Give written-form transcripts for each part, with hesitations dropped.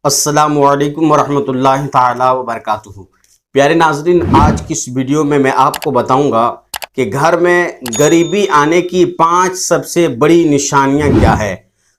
अस्सलाम वालेकुम वरहमतुल्लाहि ताला वबरकातुहू। प्यारे नाजरीन, आज की इस वीडियो में मैं आपको बताऊंगा कि घर में गरीबी आने की 5 सबसे बड़ी निशानियां क्या है।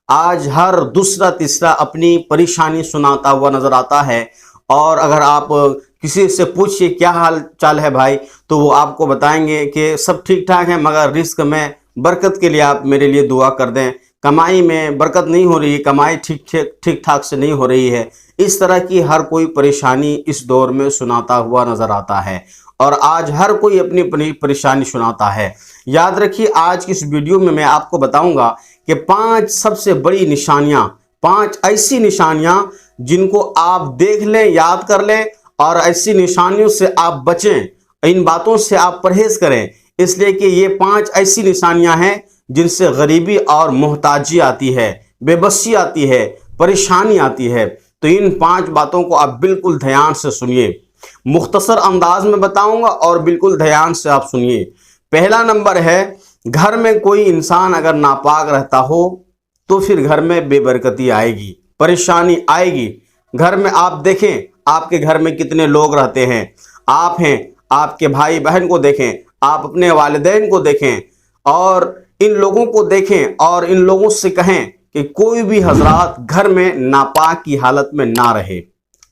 आज हर दूसरा तीसरा अपनी परेशानी सुनाता हुआ नज़र आता है, और अगर आप किसी से पूछिए क्या हाल चाल है भाई, तो वो आपको बताएंगे कि सब ठीक ठाक है, मगर रिस्क में बरकत के लिए आप मेरे लिए दुआ कर दें। कमाई में बरकत नहीं हो रही, कमाई ठीक ठाक से नहीं हो रही है। इस तरह की हर कोई परेशानी इस दौर में सुनाता हुआ नज़र आता है, और आज हर कोई अपनी परेशानी सुनाता है। याद रखिए, आज की इस वीडियो में मैं आपको बताऊंगा कि 5 सबसे बड़ी निशानियां, 5 ऐसी निशानियां जिनको आप देख लें, याद कर लें, और ऐसी निशानियों से आप बचें, इन बातों से आप परहेज करें। इसलिए कि ये 5 ऐसी निशानियां हैं जिनसे गरीबी और मोहताजी आती है, बेबसी आती है, परेशानी आती है। तो इन 5 बातों को आप बिल्कुल ध्यान से सुनिए। मुख्तसर अंदाज में बताऊंगा और बिल्कुल ध्यान से आप सुनिए। पहला नंबर है, घर में कोई इंसान अगर नापाक रहता हो तो फिर घर में बेबरकती आएगी, परेशानी आएगी। घर में आप देखें, आपके घर में कितने लोग रहते हैं। आप हैं, आपके भाई बहन को देखें, आप अपने वालिदैन को देखें, और इन लोगों को देखें और इन लोगों से कहें कि कोई भी हजरात घर में नापाक की हालत में ना रहे।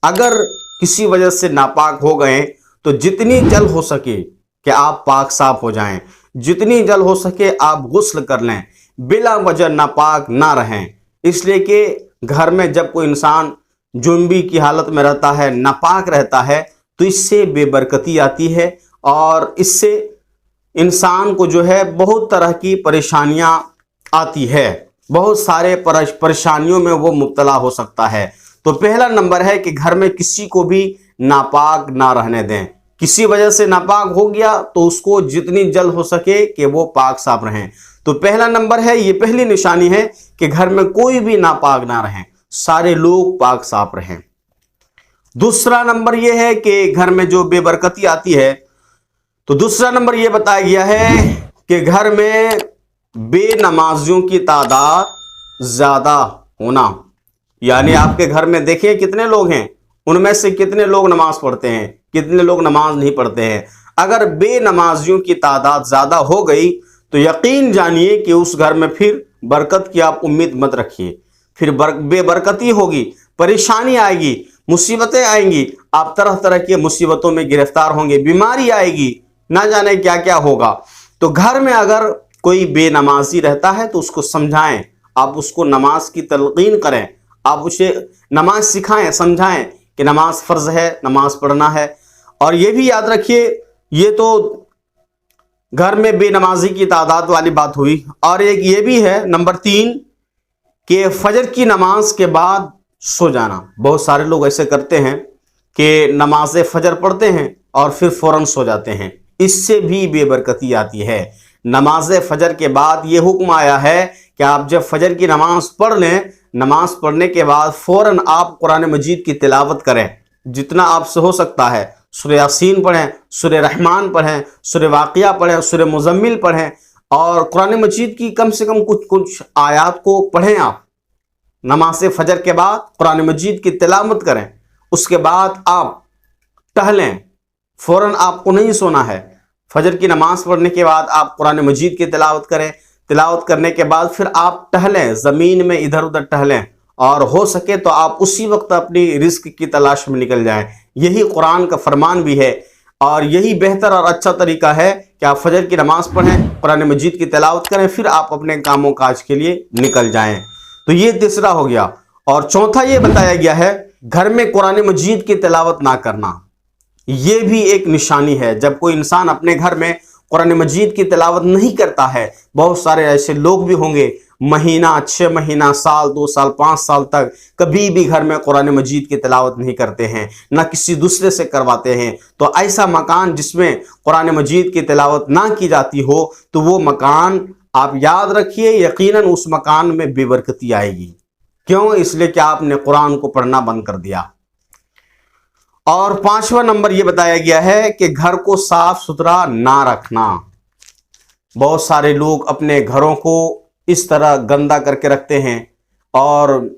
अगर किसी वजह से नापाक हो गए तो जितनी जल्द हो सके कि आप पाक साफ हो जाएं, जितनी जल्द हो सके आप गुस्ल कर लें, बिला वजह नापाक ना रहें। इसलिए कि घर में जब कोई इंसान जुनबी की हालत में रहता है, नापाक रहता है, तो इससे बेबरकती आती है, और इससे इंसान को जो है बहुत तरह की परेशानियां आती है, बहुत सारे परेशानियों में वो मुब्तला हो सकता है। तो पहला नंबर है कि घर में किसी को भी नापाक ना रहने दें। किसी वजह से नापाक हो गया तो उसको जितनी जल्द हो सके कि वो पाक साफ रहें। तो पहला नंबर है, ये पहली निशानी है कि घर में कोई भी नापाक ना रहें, सारे लोग पाक साफ रहें। दूसरा नंबर ये है कि घर में जो बेबरकती आती है, तो दूसरा नंबर ये बताया गया है कि घर में बेनमाजियों की तादाद ज्यादा होना। यानी आपके घर में देखिए कितने लोग हैं, उनमें से कितने लोग नमाज पढ़ते हैं, कितने लोग नमाज नहीं पढ़ते हैं। अगर बेनमाजियों की तादाद ज्यादा हो गई तो यकीन जानिए कि उस घर में फिर बरकत की आप उम्मीद मत रखिए। फिर बेबरकती होगी, परेशानी आएगी, मुसीबतें आएंगी, आप तरह तरह की मुसीबतों में गिरफ्तार होंगे, बीमारी आएगी, ना जाने क्या क्या होगा। तो घर में अगर कोई बेनमाजी रहता है तो उसको समझाएं, आप उसको नमाज की तलकीन करें, आप उसे नमाज सिखाएं, समझाएं कि नमाज फ़र्ज है, नमाज पढ़ना है। और ये भी याद रखिए, ये तो घर में बेनमाजी की तादाद वाली बात हुई, और एक ये भी है नंबर 3 कि फजर की नमाज के बाद सो जाना। बहुत सारे लोग ऐसे करते हैं कि नमाज फजर पढ़ते हैं और फिर फौरन सो जाते हैं, इससे भी बेबरकती आती है। नमाज फजर के बाद ये हुक्म आया है कि आप जब फजर की नमाज पढ़ लें, नमाज पढ़ने के बाद फौरन आप कुरान मजीद की तिलावत करें, जितना आपसे हो सकता है। सूरह यासीन पढ़ें, सूरह रहमान पढ़ें, सूरह वाक़िया पढ़ें, सूरह मुज़म्मिल पढ़ें, और कुरान मजीद की कम से कम कुछ आयात को पढ़ें। आप नमाज फजर के बाद कुरान मजीद की तिलावत करें, उसके बाद आप टहलें। फौरन आपको नहीं सोना है। फजर की नमाज पढ़ने के बाद आप कुरान मजीद की तिलावत करें, तिलावत करने के बाद फिर आप टहलें, ज़मीन में इधर उधर टहलें, और हो सके तो आप उसी वक्त अपनी रिस्क की तलाश में निकल जाएं। यही कुरान का फरमान भी है, और यही बेहतर और अच्छा तरीका है कि आप फजर की नमाज पढ़ें, कुरान मजीद की तिलावत करें, फिर आप अपने कामों काज के लिए निकल जाएं। तो ये तीसरा हो गया। और चौथा ये बताया गया है, घर में कुरान मजीद की तिलावत ना करना। ये भी एक निशानी है। जब कोई इंसान अपने घर में कुरान मजीद की तिलावत नहीं करता है, बहुत सारे ऐसे लोग भी होंगे, महीना, 6 महीना, साल, 2 साल, 5 साल तक कभी भी घर में कुरान मजीद की तिलावत नहीं करते हैं, ना किसी दूसरे से करवाते हैं। तो ऐसा मकान जिसमें कुरान मजीद की तिलावत ना की जाती हो, तो वो मकान आप याद रखिए, यकीनन उस मकान में बेबरकती आएगी। क्यों? इसलिए कि आपने कुरान को पढ़ना बंद कर दिया। और 5वां नंबर यह बताया गया है कि घर को साफ सुथरा ना रखना। बहुत सारे लोग अपने घरों को इस तरह गंदा करके रखते हैं, और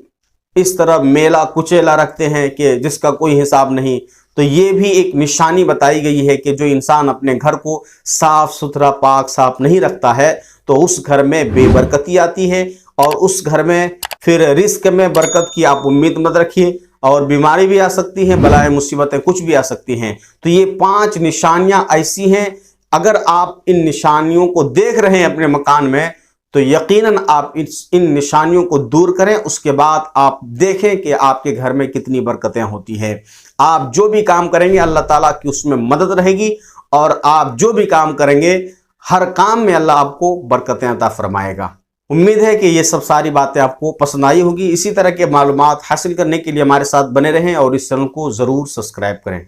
इस तरह मेला कुचेला रखते हैं कि जिसका कोई हिसाब नहीं। तो ये भी एक निशानी बताई गई है कि जो इंसान अपने घर को साफ सुथरा पाक साफ नहीं रखता है तो उस घर में बेबरकती आती है और उस घर में फिर रिस्क में बरकत की आप उम्मीद मत रखिए, और बीमारी भी आ सकती है, बलाएं मुसीबतें कुछ भी आ सकती हैं। तो ये 5 निशानियां ऐसी हैं, अगर आप इन निशानियों को देख रहे हैं अपने मकान में तो यकीनन आप इन निशानियों को दूर करें। उसके बाद आप देखें कि आपके घर में कितनी बरकतें होती हैं। आप जो भी काम करेंगे अल्लाह ताला की उसमें मदद रहेगी, और आप जो भी काम करेंगे हर काम में अल्लाह आपको बरकतें अता फरमाएगा। उम्मीद है कि ये सब सारी बातें आपको पसंद आई होगी। इसी तरह के मालूमात हासिल करने के लिए हमारे साथ बने रहें और इस चैनल को ज़रूर सब्सक्राइब करें।